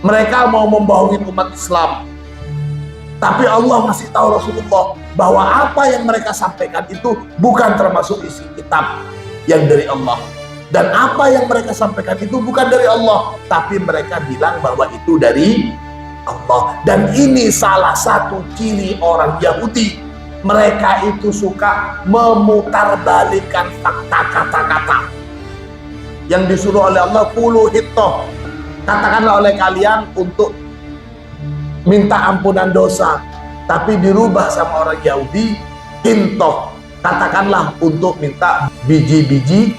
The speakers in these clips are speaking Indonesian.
Mereka mau membohongi umat Islam. Tapi Allah masih tahu Rasulullah bahwa apa yang mereka sampaikan itu bukan termasuk isi kitab yang dari Allah. Dan apa yang mereka sampaikan itu bukan dari Allah, tapi mereka bilang bahwa itu dari Allah. Dan ini salah satu ciri orang Yahudi. Mereka itu suka memutarbalikkan fakta kata-kata. Yang disuruh oleh Allah, qulu hittah, katakanlah oleh kalian untuk minta ampunan dosa, tapi dirubah sama orang Yahudi, hintoh, katakanlah untuk minta biji-biji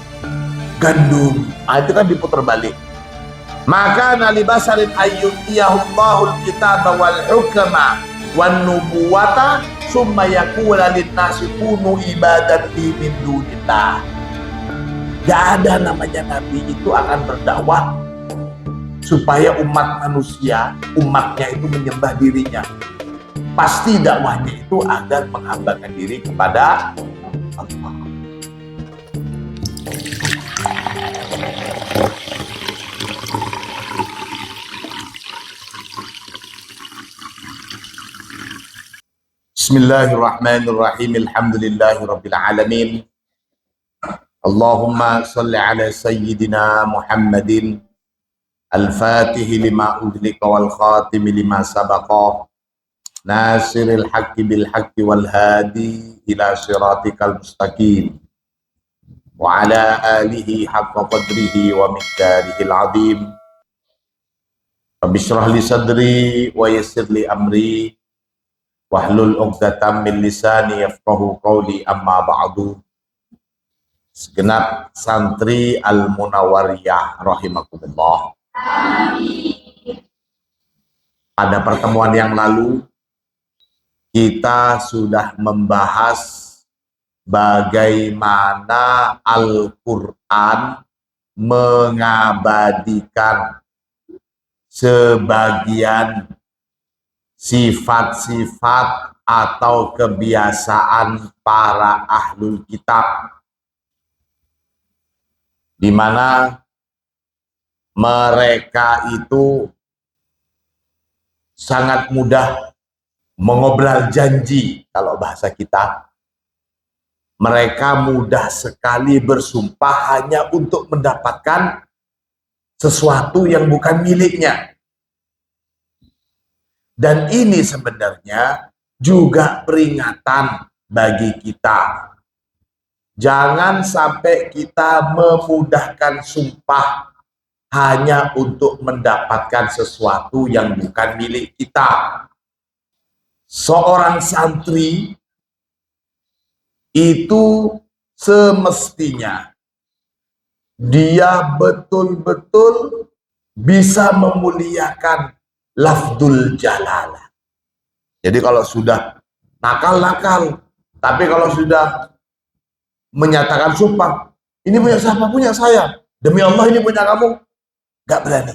gandum. Itu kan diputar balik. Maka nali basarin ayyutiyahumahul kitaba wal hukma wan nubuwata summa yakula linnasi kunu ibadan li min dunillah. Gak ada namanya nabi itu akan berdakwah supaya umat manusia, umatnya itu menyembah dirinya. Pasti dakwahnya itu agar menghambakan diri kepada Allah. Bismillahirrahmanirrahim. Alhamdulillahirabbil alamin. Allahumma shalli ala sayyidina Muhammadin al-Fatih lima udlika wal khatimi lima sabaqa nasiril haqqi bil haqqi wal hadi ila siratikal mustaqim wa ala alihi haqqa qadrihi wa miqdarihil azim. Rabbi shrah li sadri wa yassir li amri wahlul 'uqdatam min lisani yafqahu qawli, amma ba'du. Segenap santri Al-Munawwariyah rahimakumullah. Pada pertemuan yang lalu kita sudah membahas bagaimana Al-Quran mengabadikan sebagian sifat-sifat atau kebiasaan para ahlul kitab, di mana mereka itu sangat mudah mengobrol janji. Kalau bahasa kita, mereka mudah sekali bersumpah hanya untuk mendapatkan sesuatu yang bukan miliknya. Dan ini sebenarnya juga peringatan bagi kita. Jangan sampai kita memudahkan sumpah hanya untuk mendapatkan sesuatu yang bukan milik kita. Seorang santri itu semestinya dia betul-betul bisa memuliakan lafdul jalalah. Jadi kalau sudah nakal-nakal, tapi kalau sudah menyatakan sumpah, ini punya siapa? Punya saya. Demi Allah ini punya kamu. Gak berani.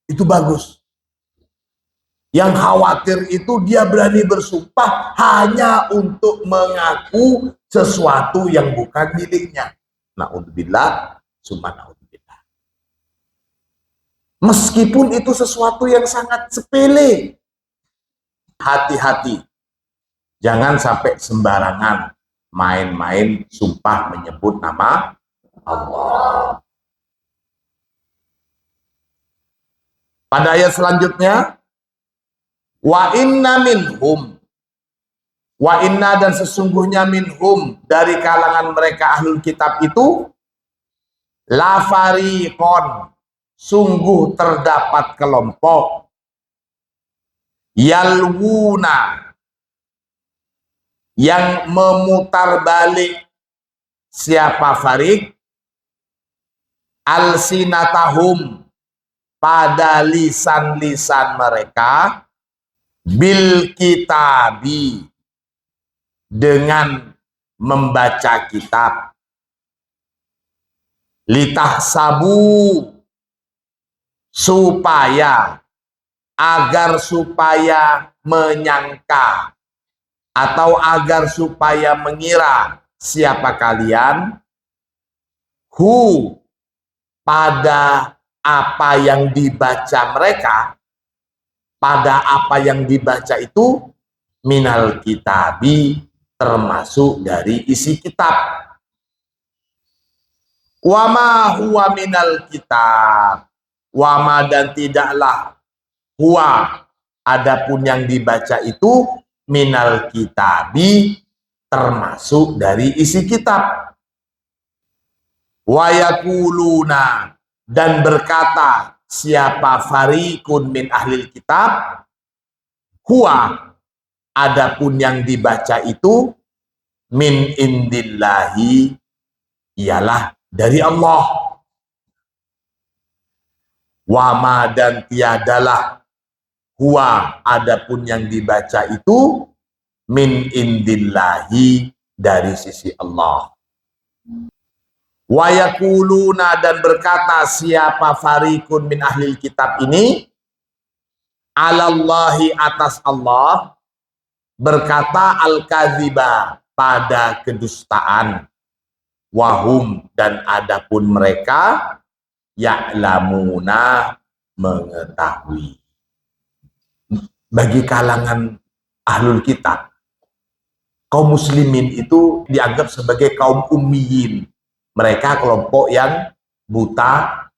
Itu bagus. Yang khawatir itu dia berani bersumpah hanya untuk mengaku sesuatu yang bukan miliknya. Na'udzubillah, summa na'udzubillah. Meskipun itu sesuatu yang sangat sepele. Hati-hati. Jangan sampai sembarangan main-main sumpah menyebut nama Allah. Pada ayat selanjutnya, wa inna minhum, wa inna, dan sesungguhnya minhum, dari kalangan mereka ahlul kitab itu, la fariqon, sungguh terdapat kelompok, yalwuna, yang memutar balik. Siapa fariq? Alsinatahum, pada lisan-lisan mereka, bil kitabi, dengan membaca kitab, litahsabu, supaya, agar supaya menyangka, atau agar supaya mengira, siapa kalian, pada apa yang dibaca mereka, pada apa yang dibaca itu minal kitabi, termasuk dari isi kitab. Wama huwa minal kitab, wama dan tidaklah huwa adapun yang dibaca itu minal kitabi, termasuk dari isi kitab. Wayakuluna dan berkata siapa farikun min ahlil kitab, huwa adapun yang dibaca itu min indillahi, ialah dari Allah. Wama dan tiadalah huwa adapun yang dibaca itu min indillahi, dari sisi Allah. Wayakuluna dan berkata siapa farikun min ahlil kitab ini, alallahi atas Allah, berkata al-kadziba pada kedustaan, wahum dan adapun mereka ya'lamuna mengetahui. Bagi kalangan ahlul kitab, kaum muslimin itu dianggap sebagai kaum ummiyin. Mereka kelompok yang buta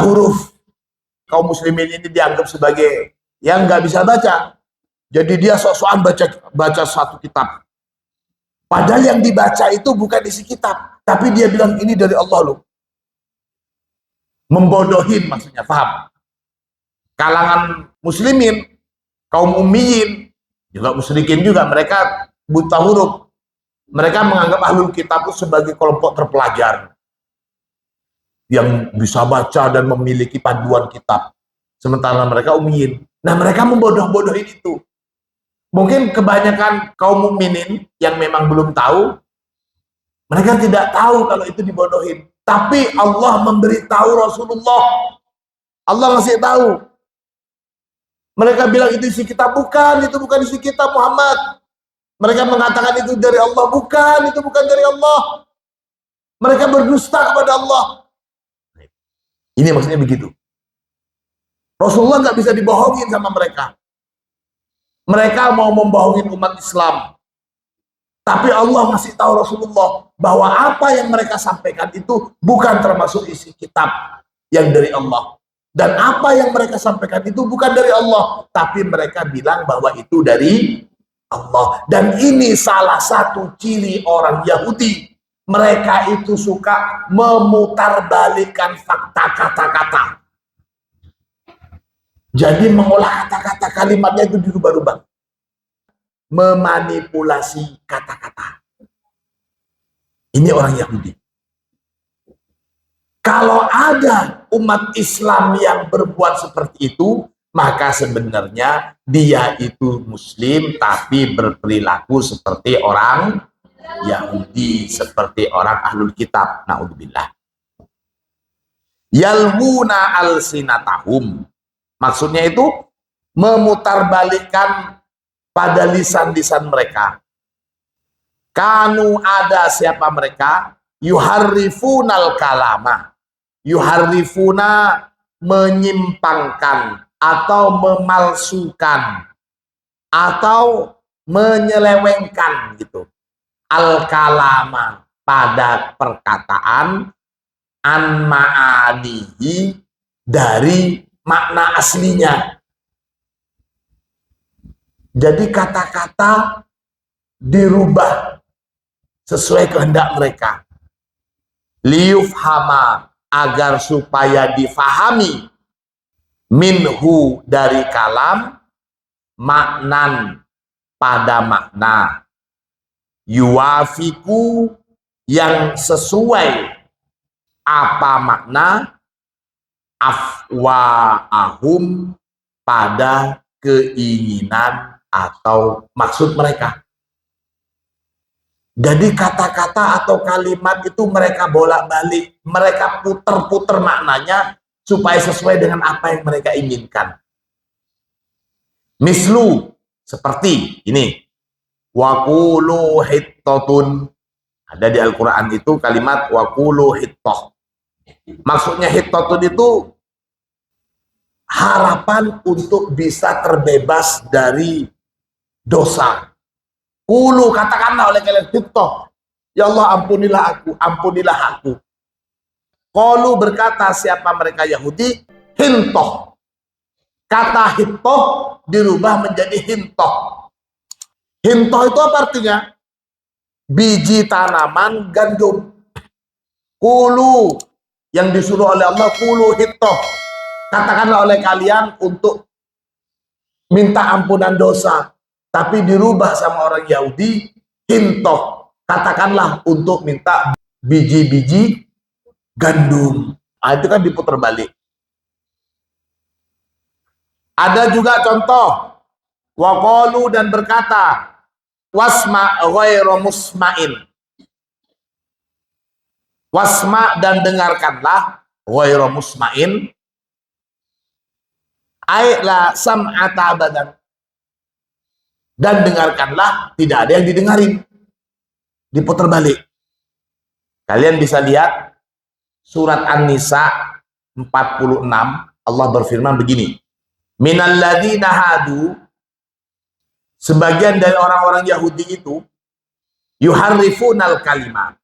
huruf. Kaum muslimin ini dianggap sebagai yang nggak bisa baca. Jadi dia sok-sokan baca satu kitab. Padahal yang dibaca itu bukan isi kitab, tapi dia bilang ini dari Allah loh. Membodohin maksudnya, paham? Kalangan muslimin, kaum ummiyin, juga musyrikin juga, mereka buta huruf. Mereka menganggap ahlul kitab itu sebagai kelompok terpelajar yang bisa baca dan memiliki panduan kitab. Sementara mereka ummiyin. Nah, mereka membodoh-bodohin itu. Mungkin kebanyakan kaum mukminin yang memang belum tahu, mereka tidak tahu kalau itu dibodohin. Tapi Allah memberitahu Rasulullah. Allah ngasih tahu. Mereka bilang itu isi kitab, bukan, itu bukan isi kitab Muhammad. Mereka mengatakan itu dari Allah, bukan, itu bukan dari Allah. Mereka berdusta kepada Allah. Ini maksudnya begitu. Rasulullah nggak bisa dibohongin sama mereka. Mereka mau membohongin umat Islam. Tapi Allah masih tahu Rasulullah bahwa apa yang mereka sampaikan itu bukan termasuk isi kitab yang dari Allah. Dan apa yang mereka sampaikan itu bukan dari Allah. Tapi mereka bilang bahwa itu dari Allah. Dan ini salah satu ciri orang Yahudi. Mereka itu suka memutarbalikkan fakta kata-kata. Jadi mengolah kata-kata, kalimatnya itu dirubah-rubah. Memanipulasi kata-kata. Ini orang Yahudi. Kalau ada umat Islam yang berbuat seperti itu, maka sebenarnya dia itu muslim tapi berperilaku seperti orang Yahudi, seperti orang ahlul kitab. Na'udzubillah. Yalwuna alsinatahum. Maksudnya itu memutarbalikkan pada lisan-lisan mereka. Kanu ada siapa mereka? Yuharrifunal kalama. Yuharrifuna menyimpangkan atau memalsukan atau menyelewengkan gitu. Al-kalama pada perkataan, an ma'anihi dari makna aslinya. Jadi kata-kata dirubah sesuai kehendak mereka. Liyufhama, agar supaya difahami, minhu dari kalam, maknan pada makna, yuwafiku yang sesuai apa makna, afwaahum pada keinginan atau maksud mereka. Jadi kata-kata atau kalimat itu mereka bolak-balik, mereka puter-puter maknanya supaya sesuai dengan apa yang mereka inginkan. Mislu, seperti ini. Waqulu hittatun. Ada di Al-Quran itu kalimat waqulu hittah. Maksudnya hitotun itu harapan untuk bisa terbebas dari dosa. Kulu, katakanlah oleh kalian, hitoh, ya Allah ampunilah aku, ampunilah aku. Qalu, berkata siapa mereka Yahudi, hintoh. Kata hintoh dirubah menjadi hintoh. Hintoh itu apa artinya? Biji tanaman gandum. Kulu, yang disuruh oleh Allah, kulu hintoh. Katakanlah oleh kalian untuk minta ampunan dosa. Tapi dirubah sama orang Yahudi, hintoh. Katakanlah untuk minta biji-biji gandum. Nah, itu kan diputar balik. Ada juga contoh, waqalu, dan berkata, wasma ghairu musma'in. Wasma, dan dengarkanlah, ghairu musma'in, ay la sam'ata abadan. Dan dengarkanlah, tidak ada yang didengarin. Diputar balik. Kalian bisa lihat surat An-Nisa 46, Allah berfirman begini. Minalladzina hadu, sebagian dari orang-orang Yahudi itu, yuharrifunal kalima.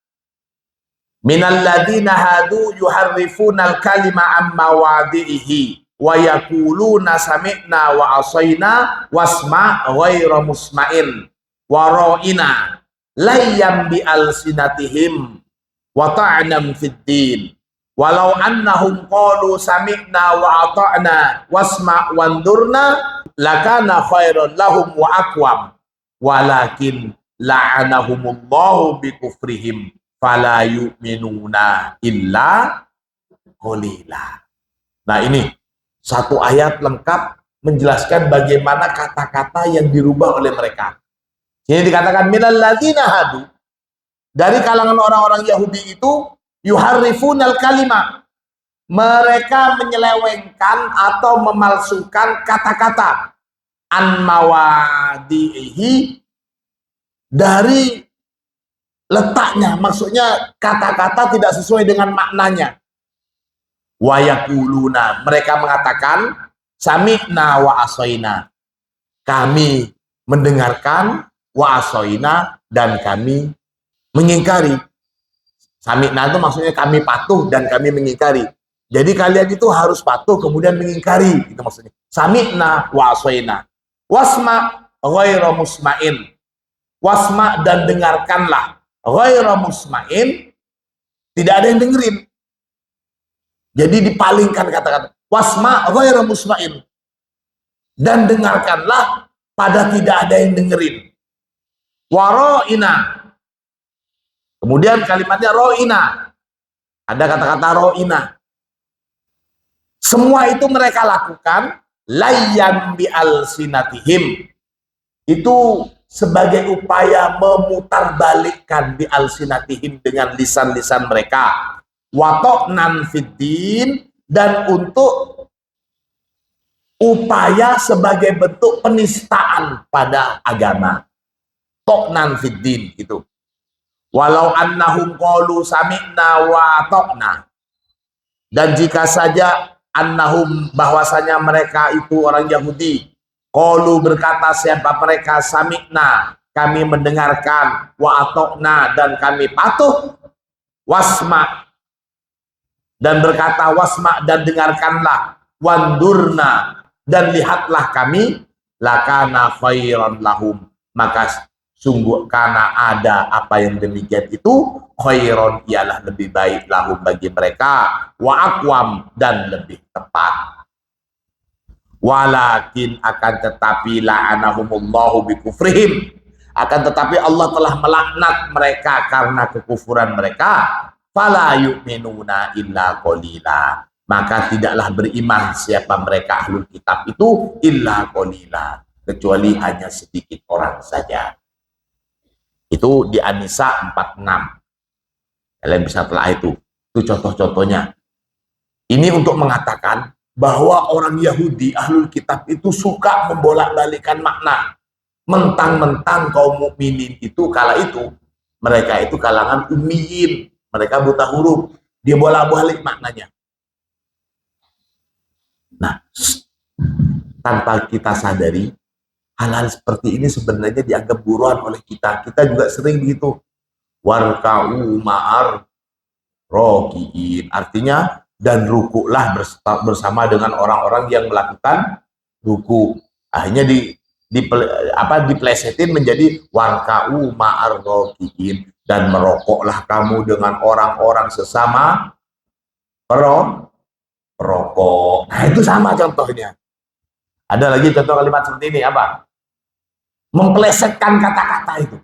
Minalladzina hadu yuharrifunal kalima amma wadihi wa yaquluna sami'na wa asayna wasma ghairu musma'in wa ra'ina layyam bi alsinatihim wa ta'nam fid din. Walau annahum qalu sami'na wa ata'na wasma' wandurna lakana khairan lahum wa aqwam walakin la'anahumullahu bikufrihim fala yu'minuna illa qalila. Nah, ini satu ayat lengkap menjelaskan bagaimana kata-kata yang dirubah oleh mereka. Ini dikatakan minal ladzina hadu, dari kalangan orang-orang Yahudi itu, yuharrifunal kalima, mereka menyelewengkan atau memalsukan kata-kata, an mawadihi, dari letaknya, maksudnya kata-kata tidak sesuai dengan maknanya. Wa yaquluna, mereka mengatakan sami'na wa asoina, kami mendengarkan, wa asoina, dan kami mengingkari. Sami'na itu maksudnya kami patuh dan kami mengingkari. Jadi kalian itu harus patuh kemudian mengingkari, itu maksudnya. Sami'na wa asoina. Wasma ghairu musma'in. Wasma, dan dengarkanlah. Ghairu musma'in, tidak ada yang dengerin. Jadi dipalingkan kata-kata. Wasma ghairu musma'in, dan dengarkanlah pada tidak ada yang dengerin. Waro'ina, kemudian kalimatnya ro'ina, ada kata-kata ro'ina. Semua itu mereka lakukan layyan bi alsinatihim, itu sebagai upaya memutarbalikkan bi alsinatihim, dengan lisan-lisan mereka, wato'nan fiddin, dan untuk upaya sebagai bentuk penistaan pada agama. To'nan fiddin itu. Walau annahum qalu sami'na wa to'na, dan jika saja annahum, bahwasanya mereka itu orang Yahudi, qalu, berkata siapa mereka, sami'na, kami mendengarkan, wa ato'na, dan kami patuh, wasma, dan berkata wasma, dan dengarkanlah, wandurna, dan lihatlah kami, lakana khairan lahum, maka sungguh karena ada apa yang demikian itu, khairon, ialah lebih baik, lahum, bagi mereka, wa aqwam, dan lebih tepat. Walakin, akan tetapi, la'anahumullahu bikufrihim, akan tetapi Allah telah melaknat mereka karena kekufuran mereka, fala yu'minuna illa qalila, maka tidaklah beriman siapa mereka ahlul kitab itu, illa qalila, kecuali hanya sedikit orang saja. Itu di An-Nisa 46. Kalian bisa telah itu contoh-contohnya. Ini untuk mengatakan bahwa orang Yahudi, ahlul kitab itu suka membolak-balikan makna. Mentang-mentang kaum mukminin itu kala itu, mereka itu kalangan ummiyin, mereka buta huruf. Dia bolak-balik maknanya. Nah, tanpa kita sadari, hal-hal seperti ini sebenarnya dianggap buruan oleh kita. Kita juga sering begitu. Warka'u ma'ar roki'in. Artinya, dan rukuklah bersama dengan orang-orang yang melakukan ruku. Akhirnya diplesetin menjadi warka'u ma'ar roki'in. Dan merokoklah kamu dengan orang-orang sesama perokok. Nah, itu sama contohnya. Ada lagi contoh kalimat seperti ini, apa? Memplesetkan kata-kata itu.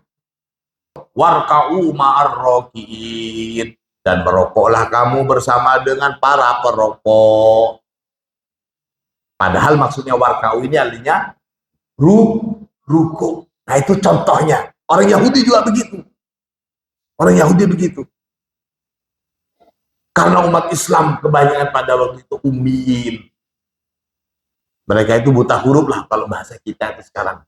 Warka'u ma'ar roki'in. Dan merokoklah kamu bersama dengan para perokok. Padahal maksudnya warka'u ini artinya ruku. Nah, itu contohnya. Orang Yahudi juga begitu. Orang Yahudi begitu. Karena umat Islam kebanyakan pada waktu itu ummiin. Mereka itu buta huruf lah kalau bahasa kita itu sekarang.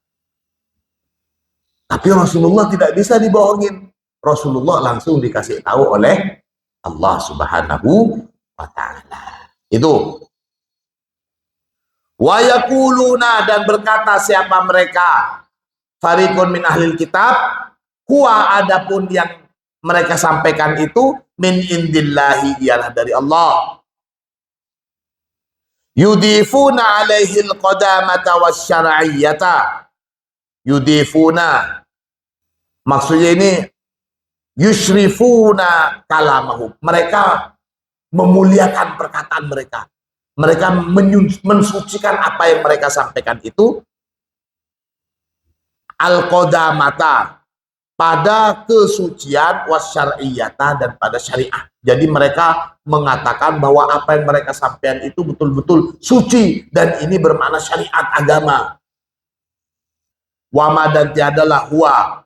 Tapi Rasulullah tidak bisa dibohongin. Rasulullah langsung dikasih tahu oleh Allah Subhanahu wa ta'ala. Itu. Wa yaquluna, dan berkata siapa mereka? Fariqun min ahlil kitab. Huwa, adapun yang mereka sampaikan itu min indillahi, ialah dari Allah. Yudifuna alaihi alqadamata wasyar'iyyata. Yudifuna, maksudnya ini yushrifuna kalamahu. Mereka memuliakan perkataan mereka. Mereka mensucikan apa yang mereka sampaikan itu al-qadamata, pada kesucian, wasyar'iyyata, dan pada syariah. Jadi mereka mengatakan bahwa apa yang mereka sampaikan itu betul-betul suci, dan ini bermakna syariat agama. Wama, dan tiadalah huwa,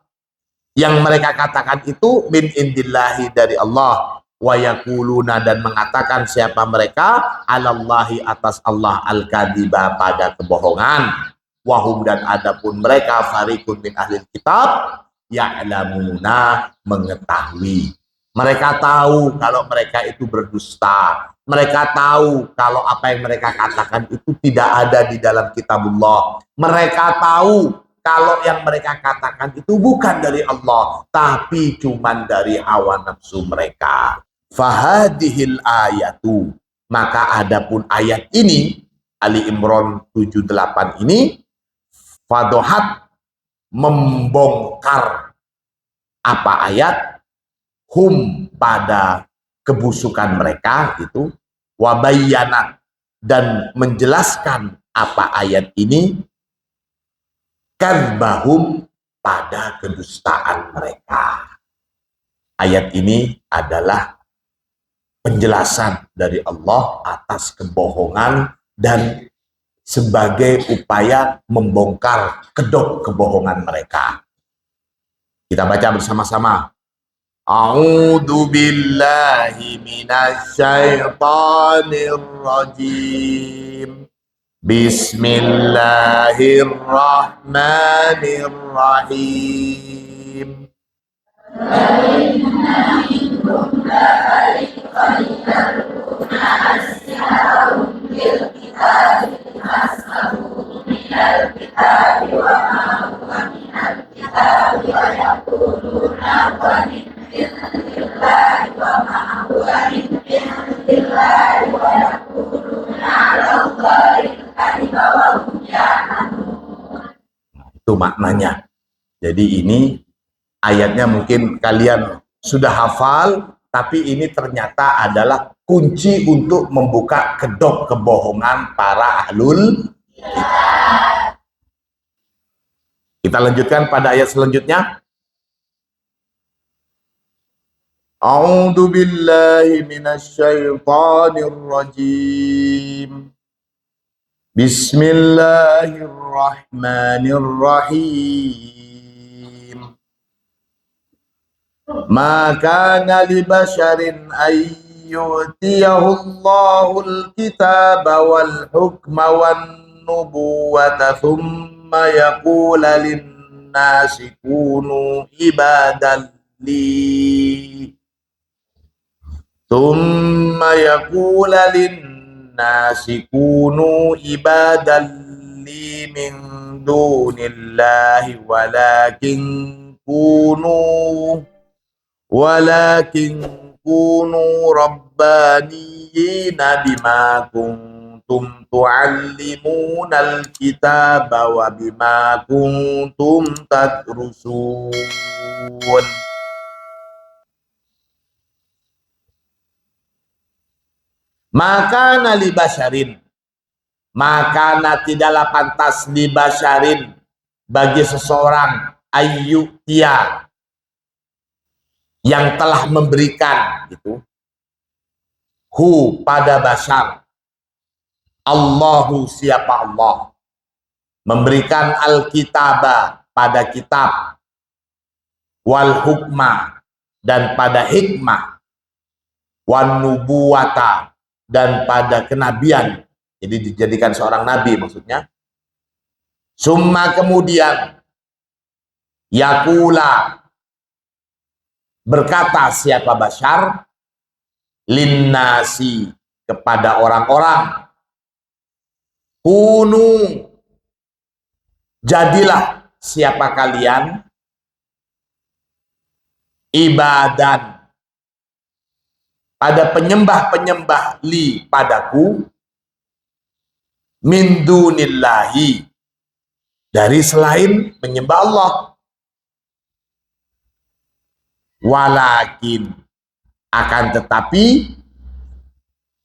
yang mereka katakan itu min indillahi, dari Allah. Wa yaquluna, dan mengatakan siapa mereka? Alallahi, atas Allah, al-kadiba, pada kebohongan. Wahum, dan adapun mereka fariqun min ahlil kitab, ya'lamuna, mengetahui. Mereka tahu kalau mereka itu berdusta. Mereka tahu kalau apa yang mereka katakan itu tidak ada di dalam kitabullah. Mereka tahu kalau yang mereka katakan itu bukan dari Allah, tapi cuman dari hawa nafsu mereka. Fahadihil ayatu, maka adapun ayat ini, Ali Imran 78 ini, fadohat, membongkar apa ayat, hum, pada kebusukan mereka itu, wabayyanat, dan menjelaskan apa ayat ini, kadzbahum, pada kedustaan mereka. Ayat ini adalah penjelasan dari Allah atas kebohongan dan sebagai upaya membongkar kedok kebohongan mereka. Kita baca bersama-sama. A'udzu billahi minasyaitonir rajim. Bismillahirrahmanirrahim. Itu maknanya. Jadi ini ayatnya mungkin kalian sudah hafal, tapi ini ternyata adalah kunci untuk membuka kedok kebohongan para ahlul kitab. Kita lanjutkan pada ayat selanjutnya. A'udzu billahi minasyaitonir rajim. Bismillahirrahmanirrahim. Ma kana li basharin ay yu'tiyahu Allahul kitaba wal hukma wan nubuwata thumma yaqula lin-nasi kunu ibadan li. Tsumma yaqula lin-nasi kunu ibadan li min dunillahi walakin kunu rabbaniyina bima kuntum tu'allimunal kitaba wa bima kuntum tadrusun. Maka nali basyarin, maka tidaklah pantas li basyarin bagi seseorang ayyutia yang telah memberikan gitu hu pada basyar Allahu siapa Allah memberikan al-kitaba pada kitab wal hukma dan pada hikmah wan nubuwata dan pada kenabian, jadi dijadikan seorang nabi maksudnya. Summa kemudian yakula berkata siapa basyar linnasi kepada orang-orang kunu jadilah siapa kalian ibadan ada penyembah-penyembah li padaku min dunillahi dari selain menyembah Allah. Walakin akan tetapi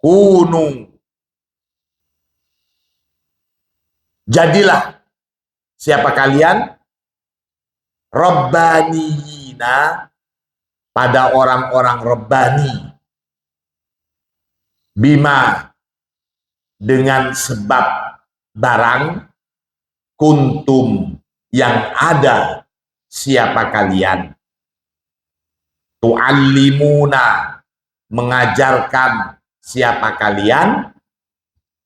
kunu jadilah siapa kalian rabbaniyina pada orang-orang rabbani bima dengan sebab barang kuntum yang ada siapa kalian tu'allimuna mengajarkan siapa kalian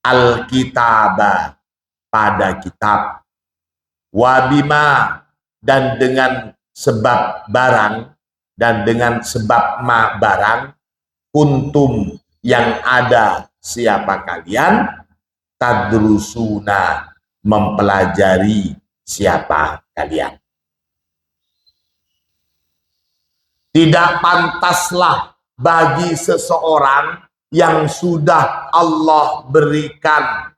al-kitaba pada kitab wabima dan dengan sebab barang dan dengan sebab ma barang kuntum yang ada siapa kalian tadrusuna mempelajari siapa kalian. Tidak pantaslah bagi seseorang yang sudah Allah berikan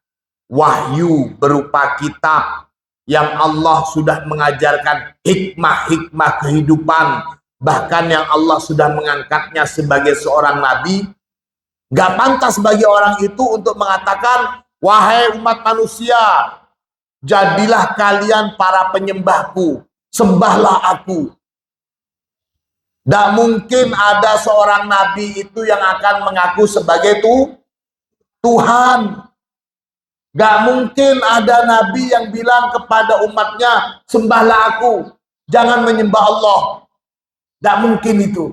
wahyu berupa kitab, yang Allah sudah mengajarkan hikmah-hikmah kehidupan, bahkan yang Allah sudah mengangkatnya sebagai seorang nabi. Gak pantas bagi orang itu untuk mengatakan, wahai umat manusia, jadilah kalian para penyembahku, sembahlah aku. Gak mungkin ada seorang nabi itu yang akan mengaku sebagai Tuhan. Gak mungkin ada nabi yang bilang kepada umatnya, sembahlah aku, jangan menyembah Allah. Gak mungkin itu.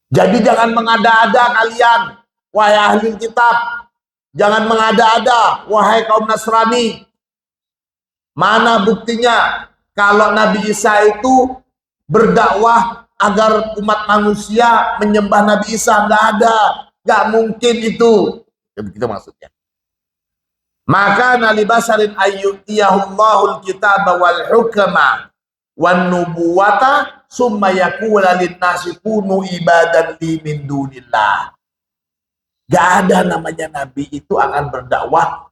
Jadi jangan mengada-ada kalian, wahai ahli kitab. Jangan mengada-ada, wahai kaum Nasrani. Mana buktinya kalau Nabi Isa itu berdakwah agar umat manusia menyembah Nabi Isa? Nggak ada, nggak mungkin itu. Begitu maksudnya. Maka nali basarin ayyutiyahumul kitaba wal hukma wan nubuwata summa yaqula lin-nasi kunu ibadan li min dunillah. Gak ada namanya nabi itu akan berdakwah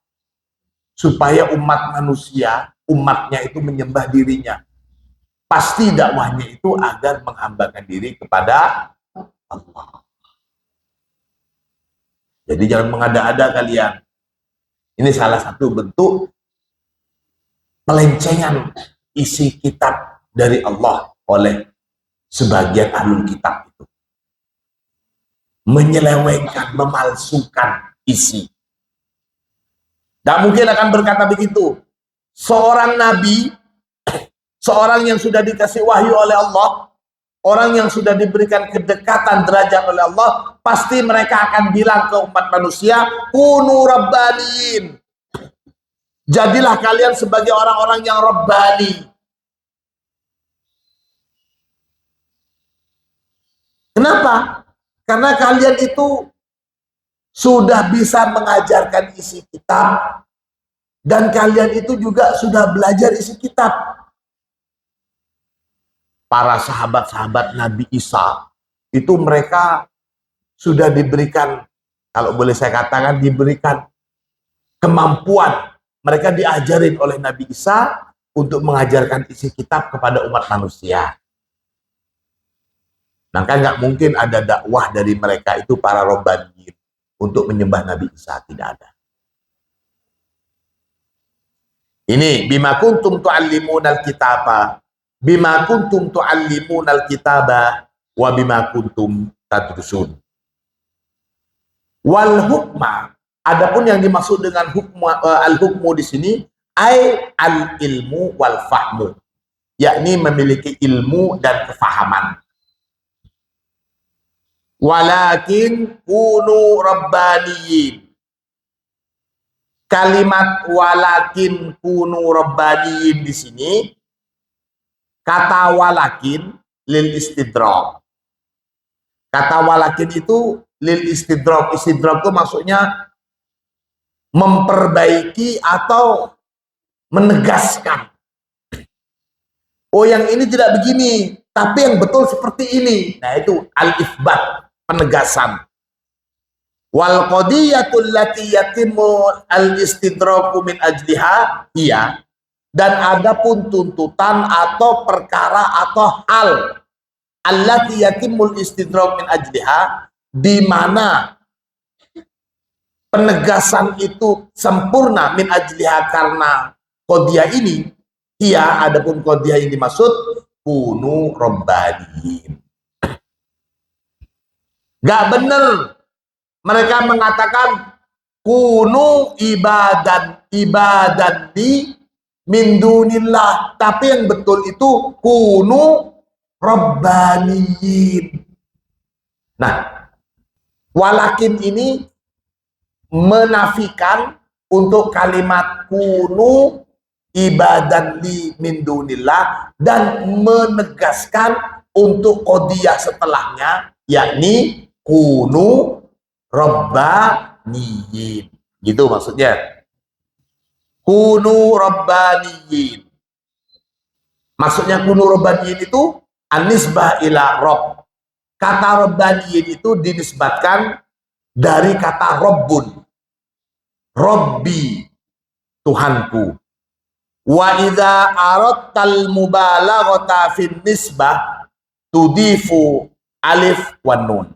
supaya umat manusia, umatnya itu menyembah dirinya. Pasti dakwahnya itu agar menghambakan diri kepada Allah. Jadi jangan mengada-ada kalian. Ini salah satu bentuk pelencengan isi kitab dari Allah oleh sebagian ahlul kitab itu. Menyelewengkan, memalsukan isi. Tidak mungkin akan berkata begitu. Seorang nabi, seorang yang sudah dikasih wahyu oleh Allah, orang yang sudah diberikan kedekatan derajat oleh Allah, pasti mereka akan bilang ke umat manusia, kunu rabbaniin. Jadilah kalian sebagai orang-orang yang rabbani. Kenapa? Karena kalian itu sudah bisa mengajarkan isi kitab, dan kalian itu juga sudah belajar isi kitab. Para sahabat-sahabat Nabi Isa itu mereka sudah diberikan, kalau boleh saya katakan, diberikan kemampuan. Mereka diajarin oleh Nabi Isa untuk mengajarkan isi kitab kepada umat manusia. Maka nggak mungkin ada dakwah dari mereka itu para robbaniyin untuk menyembah Nabi Isa, tidak ada. Ini bima kuntum tu'allimunal kitaba, bima kuntum tu'allimunal kitaba wa bima kuntum tadrusun. Wal hukma, adapun yang dimaksud dengan al-hukmu di sini ai al-ilmu wal fahmu, yakni memiliki ilmu dan kefahaman. Walakin kunu rabbaniyin. Kalimat walakin kunu rabbaniyin di sini, kata walakin lil istidrak. Kata walakin itu lil istidrak. Istidrak itu maksudnya memperbaiki atau menegaskan. Oh, yang ini tidak begini, tapi yang betul seperti ini. Nah, itu al-ithbat, penegasan. Wal qadiyatul lati yatimu al-istidraku min ajliha, iya. Dan adapun tuntutan atau perkara atau hal allati yatimul istidrak min ajliha, di mana penegasan itu sempurna min ajliha karena qadiyah ini, iya. Adapun qadiyah yang dimaksud kunu rabbaniyin. Gak benar mereka mengatakan kunu ibadan di min dunillah, tapi yang betul itu kunu rabbaniyin. Nah, walakin ini menafikan untuk kalimat kunu ibadan di min dunillah dan menegaskan untuk qadiyah setelahnya, yakni kunu rabbaniyin. Gitu maksudnya. Kunu rabbaniyin. Maksudnya kunu rabbaniyin itu an-nisbah ila rabb. Kata rabbaniyin itu dinisbatkan dari kata rabbun. Rabbi, Tuhanku. Wa idza aradtal mubalaghata fin nisbah tudifu alif wan nun.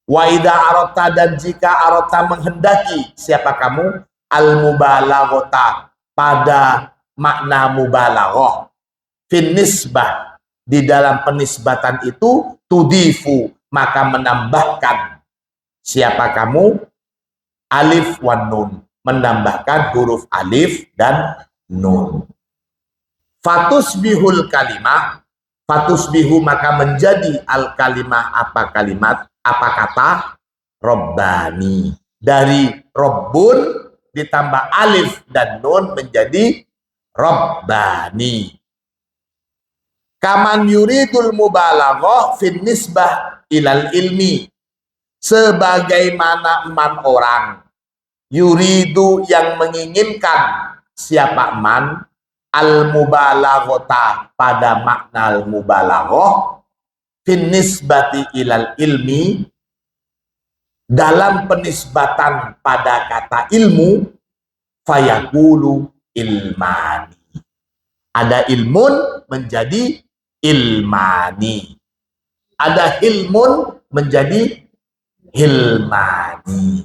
Wa idza aradta, dan jika aradta menghendaki, siapa kamu, al-mubalaghata, pada makna mubalaghah, fin nisbah, di dalam penisbatan itu, tudifu, maka menambahkan, siapa kamu, alif wan nun, menambahkan huruf alif dan nun. Fatusbihul kalimah, fatusbihu, maka menjadi al kalimah, apa kalimat, apa kata, Rabbani. Dari Rabbun ditambah alif dan nun menjadi Rabbani. Kaman yuridul mubalaghah fin nisbah ilal ilmi, sebagaimana man orang yuridu yang menginginkan, siapa man, al mubalaghata, pada makna al mubalaghah, fin nisbati ilal ilmi, dalam penisbatan pada kata ilmu, fayaqulu ilmani. Ada ilmun menjadi ilmani. Ada hilmun menjadi hilmani.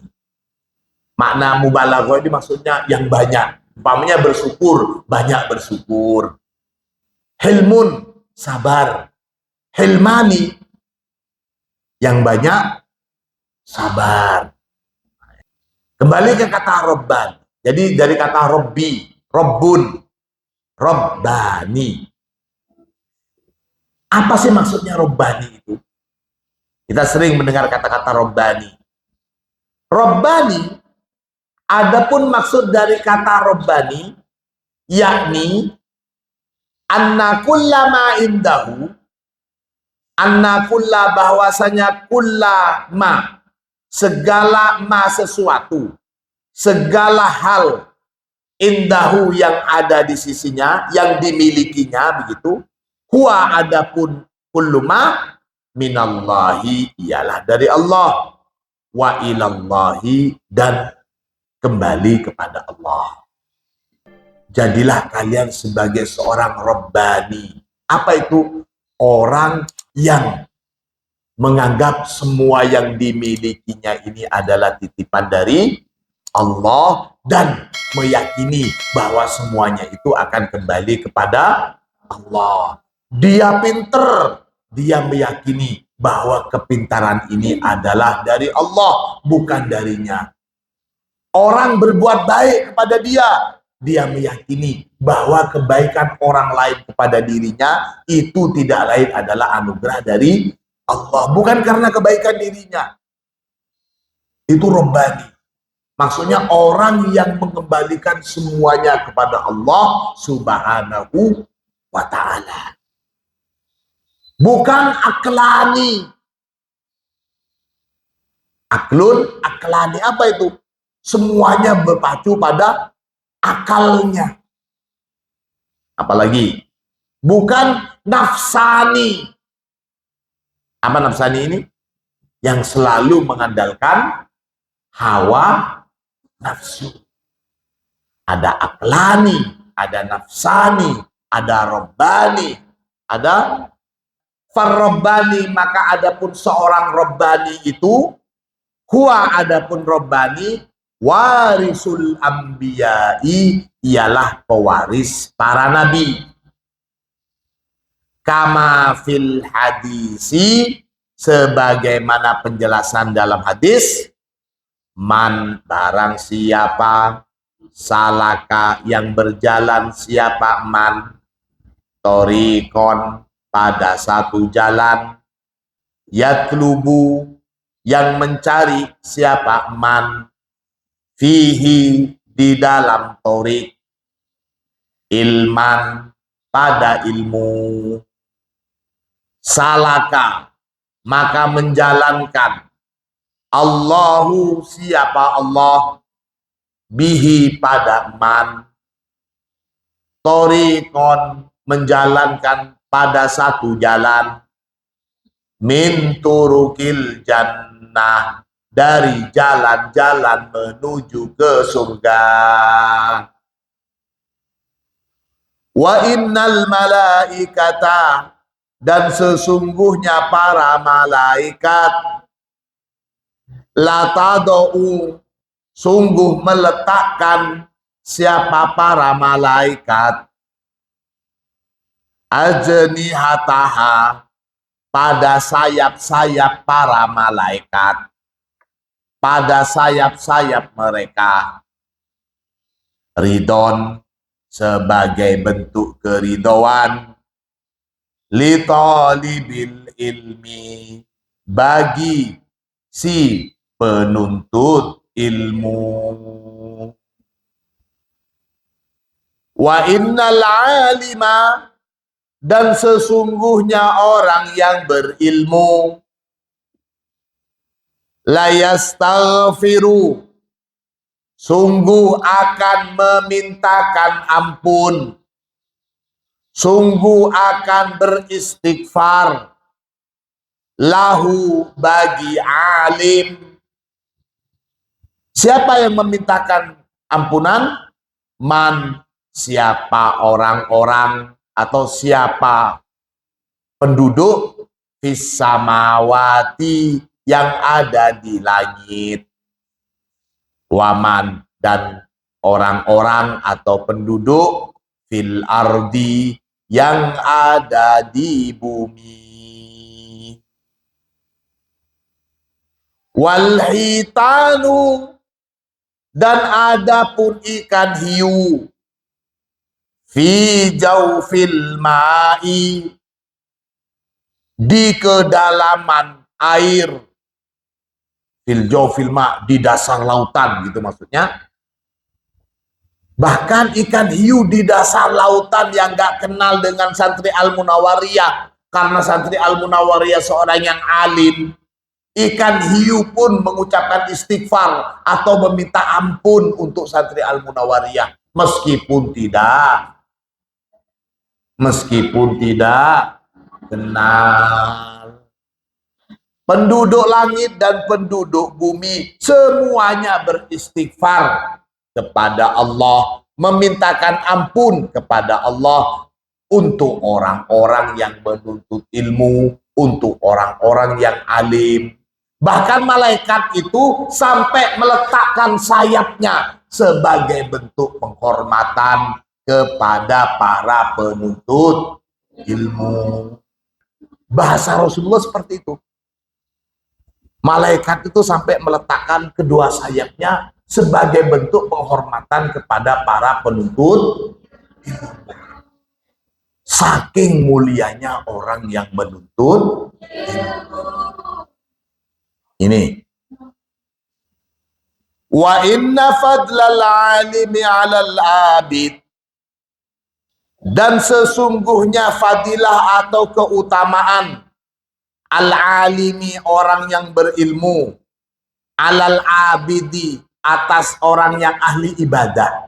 Makna mubalaghah ini maksudnya yang banyak. Umpamanya bersyukur, banyak bersyukur. Hilmun, sabar. Hilmani, yang banyak sabar. Kembali ke kata robban. Jadi dari kata robbi, robbun, robbani. Apa sih maksudnya robbani itu? Kita sering mendengar kata-kata robbani. Robbani, adapun maksud dari kata robbani, yakni anna kullama indahu, Anna kulla, bahwasanya kulla ma, segala ma sesuatu, segala hal, indahu yang ada di sisinya, yang dimilikinya begitu. Huwa, adapun kullu ma, minallahi, ialah dari Allah. Wa ilallahi, dan kembali kepada Allah. Jadilah kalian sebagai seorang Rabbani. Apa itu? Orang yang menganggap semua yang dimilikinya ini adalah titipan dari Allah dan meyakini bahwa semuanya itu akan kembali kepada Allah. Dia pinter, dia meyakini bahwa kepintaran ini adalah dari Allah, bukan darinya. Orang berbuat baik kepada dia, dia meyakini bahwa kebaikan orang lain kepada dirinya itu tidak lain adalah anugerah dari Allah, bukan karena kebaikan dirinya. Itu Rabbani. Maksudnya orang yang mengembalikan semuanya kepada Allah Subhanahu wa ta'ala. Bukan aklani. Aklun, aklani, apa itu? Semuanya berpacu pada akalnya. Apalagi? Bukan nafsani. Apa nafsani ini? Yang selalu mengandalkan hawa nafsu. Ada aklani, ada nafsani, ada Rabbani, ada farrabbani. Maka adapun seorang Rabbani itu, huwa, adapun Rabbani, warisul ambiyai, ialah pewaris para nabi. Kama fil hadisi, sebagaimana penjelasan dalam hadis, man, barang siapa, salaka, yang berjalan siapa, man, torikon, pada satu jalan, yatlubu, yang mencari siapa, man, fihi, di dalam torik, ilman, pada ilmu, salaka, maka menjalankan, Allahu, siapa Allah, bihi, pada man, torikon, menjalankan pada satu jalan, min turukil jannah, dari jalan-jalan menuju ke surga. Wa innal malaikata, dan sesungguhnya para malaikat, latadau, sungguh meletakkan siapa para malaikat, ajnihataha, pada sayap-sayap para malaikat, pada sayap-sayap mereka, ridon, sebagai bentuk keridhoan, li talibil ilmi, bagi si penuntut ilmu. Wa innal alima, dan sesungguhnya orang yang berilmu, la yastaghfiru, sungguh akan memintakan ampun, sungguh akan beristighfar, lahu, bagi alim. Siapa yang memintakan ampunan? Man, siapa orang-orang atau siapa penduduk fis samawati, yang ada di langit, waman, dan orang-orang atau penduduk fil ardi, yang ada di bumi. Wal hitanu, dan adapun ikan hiu, fi jaufil ma'i, di kedalaman air, fil jaufil ma, di dasar lautan gitu maksudnya. Bahkan ikan hiu di dasar lautan yang gak kenal dengan santri Al-Munawariyah, karena santri Al-Munawwariyah seorang yang alim, ikan hiu pun mengucapkan istighfar atau meminta ampun untuk santri Al-Munawwariyah meskipun tidak kenal. Penduduk langit dan penduduk bumi semuanya beristighfar kepada Allah, memintakan ampun kepada Allah untuk orang-orang yang menuntut ilmu, untuk orang-orang yang alim. Bahkan malaikat itu sampai meletakkan sayapnya sebagai bentuk penghormatan kepada para penuntut ilmu. Bahasa Rasulullah seperti itu. Malaikat itu sampai meletakkan kedua sayapnya sebagai bentuk penghormatan kepada para penuntut ilmu. Saking mulianya orang yang menuntut ilmu. Ini. Wa inna fadlal alimi 'alal abid. Dan sesungguhnya fadilah atau keutamaan al-alimi, orang yang berilmu, alal abidi, atas orang yang ahli ibadah.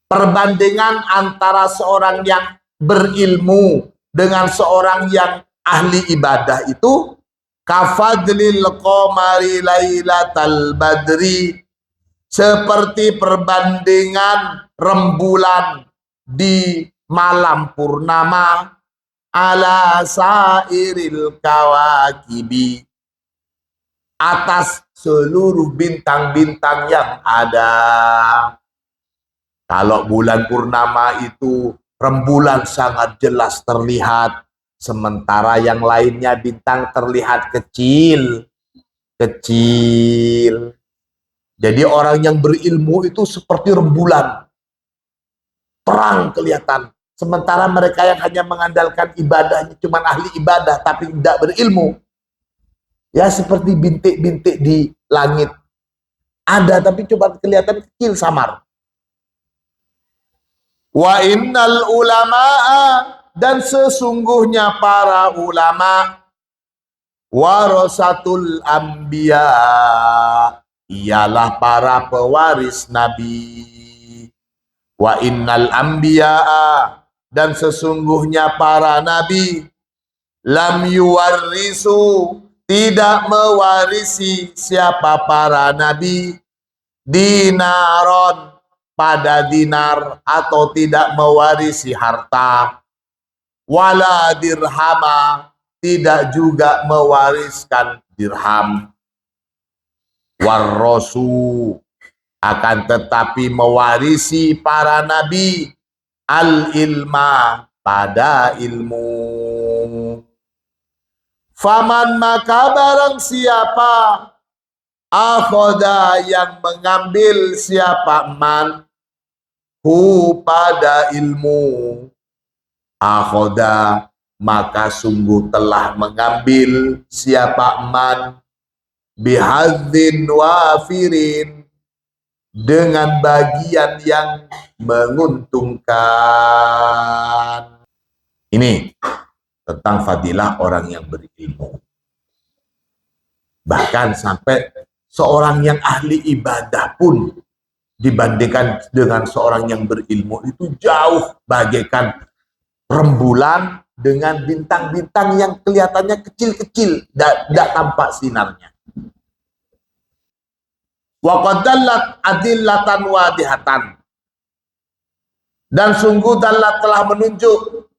Perbandingan antara seorang yang berilmu dengan seorang yang ahli ibadah itu kafadlil qamari lailatal badri, seperti perbandingan rembulan di malam purnama ala sairil kawakibi, atas seluruh bintang-bintang yang ada. Kalau bulan purnama itu rembulan sangat jelas terlihat, sementara yang lainnya bintang terlihat kecil. Jadi orang yang berilmu itu seperti rembulan, terang kelihatan. Sementara mereka yang hanya mengandalkan ibadahnya cuma ahli ibadah tapi tidak berilmu, ya seperti bintik-bintik di langit. Ada tapi cuma kelihatan kecil, samar. Wa innal ulama'a, dan sesungguhnya para ulama, warasatul anbiya, ialah para pewaris nabi. Wa innal anbiya'a, dan sesungguhnya para nabi, lam yuwarrisu, tidak mewarisi siapa para nabi, dinaron, pada dinar, atau tidak mewarisi harta, wala dirhama, tidak juga mewariskan dirham. Warrasu, akan tetapi mewarisi para nabi al-ilma, pada ilmu. Faman, maka barang siapa, akhoda, yang mengambil siapa man, hu, pada ilmu, akhoda, maka sungguh telah mengambil siapa man, bihadzin wafirin, dengan bagian yang menguntungkan. Ini tentang fadilah orang yang berilmu. Bahkan sampai seorang yang ahli ibadah pun dibandingkan dengan seorang yang berilmu itu jauh bagaikan rembulan dengan bintang-bintang yang kelihatannya kecil-kecil, tidak tampak sinarnya. Wa qadallat adillatan wadihatan, dan sungguh dallat telah menunjuk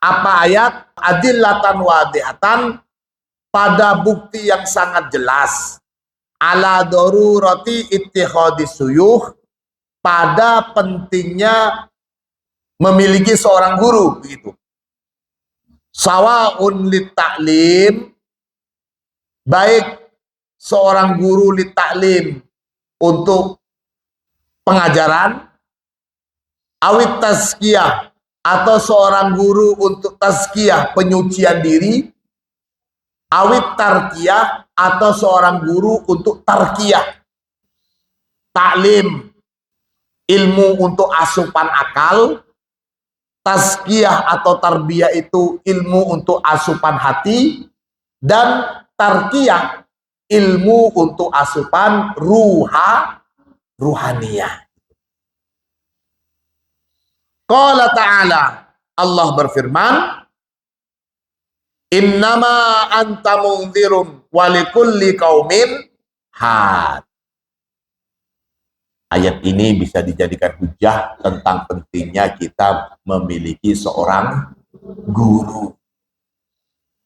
apa ayat, adillatan wadihatan, pada bukti yang sangat jelas, ala darurati ittikhadis suyukh, pada pentingnya memiliki seorang guru, begitu. Sawaun lit ta'lim, baik seorang guru lit ta'lim, untuk pengajaran, awit tazkiyah, atau seorang guru untuk tazkiyah, penyucian diri, awit tarkiyah, atau seorang guru untuk tarkiyah, taklim, ilmu untuk asupan akal, Tazkiyah atau tarbiyah itu ilmu untuk asupan hati, dan tarkiyah ilmu untuk asupan ruhaniyah. Qala ta'ala, Allah berfirman, innama anta munzirun walikulli qaumin had. Ayat ini bisa dijadikan hujah tentang pentingnya kita memiliki seorang guru.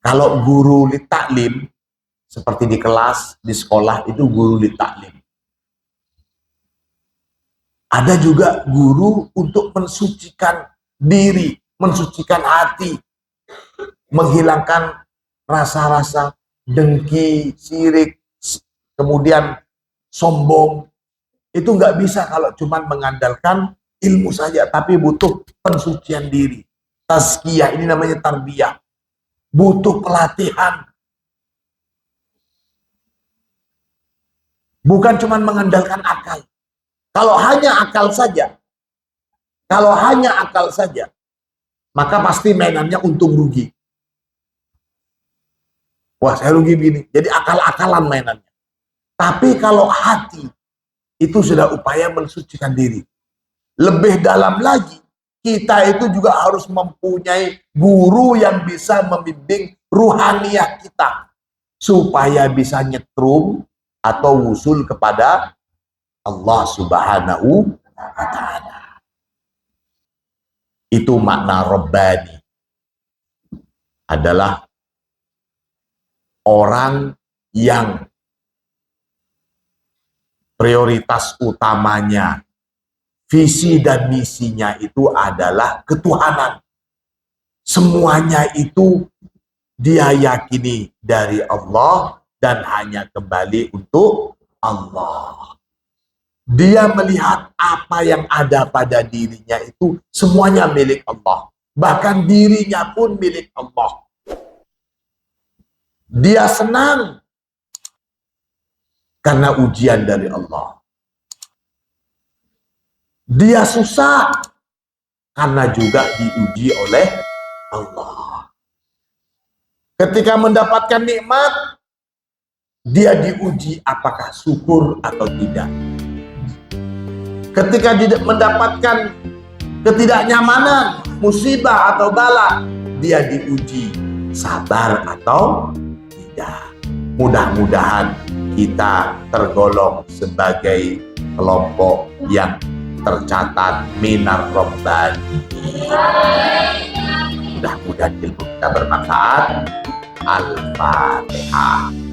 Kalau guru li taklim, seperti di kelas, di sekolah, itu guru li taklim. Ada juga guru untuk mensucikan diri, mensucikan hati, menghilangkan rasa-rasa dengki, sirik, kemudian sombong. Itu nggak bisa kalau cuma mengandalkan ilmu saja, tapi butuh pensucian diri. Tazkiyah, ini namanya tarbiyah. Butuh pelatihan. Bukan cuma mengandalkan akal. Kalau hanya akal saja, maka pasti mainannya untung rugi. Wah, saya rugi begini. Jadi akal-akalan mainannya. Tapi kalau hati, itu sudah upaya mensucikan diri. Lebih dalam lagi, kita itu juga harus mempunyai guru yang bisa membimbing ruhaniyah kita, supaya bisa nyetrum atau wusul kepada Allah Subhanahu wa Ta'ala. Itu makna Rabbani. Adalah orang yang prioritas utamanya, visi dan misinya itu adalah ketuhanan. Semuanya itu dia yakini dari Allah dan hanya kembali untuk Allah. Dia melihat apa yang ada pada dirinya itu semuanya milik Allah. Bahkan dirinya pun milik Allah. Dia senang karena ujian dari Allah. Dia susah karena juga diuji oleh Allah. Ketika mendapatkan nikmat, dia diuji apakah syukur atau tidak. Ketika mendapatkan ketidaknyamanan, musibah atau bala, dia diuji sabar atau tidak. Mudah-mudahan kita tergolong sebagai kelompok yang tercatat minar Rabbani. Mudah-mudahan ilmu kita bermanfaat. Al-Fatihah.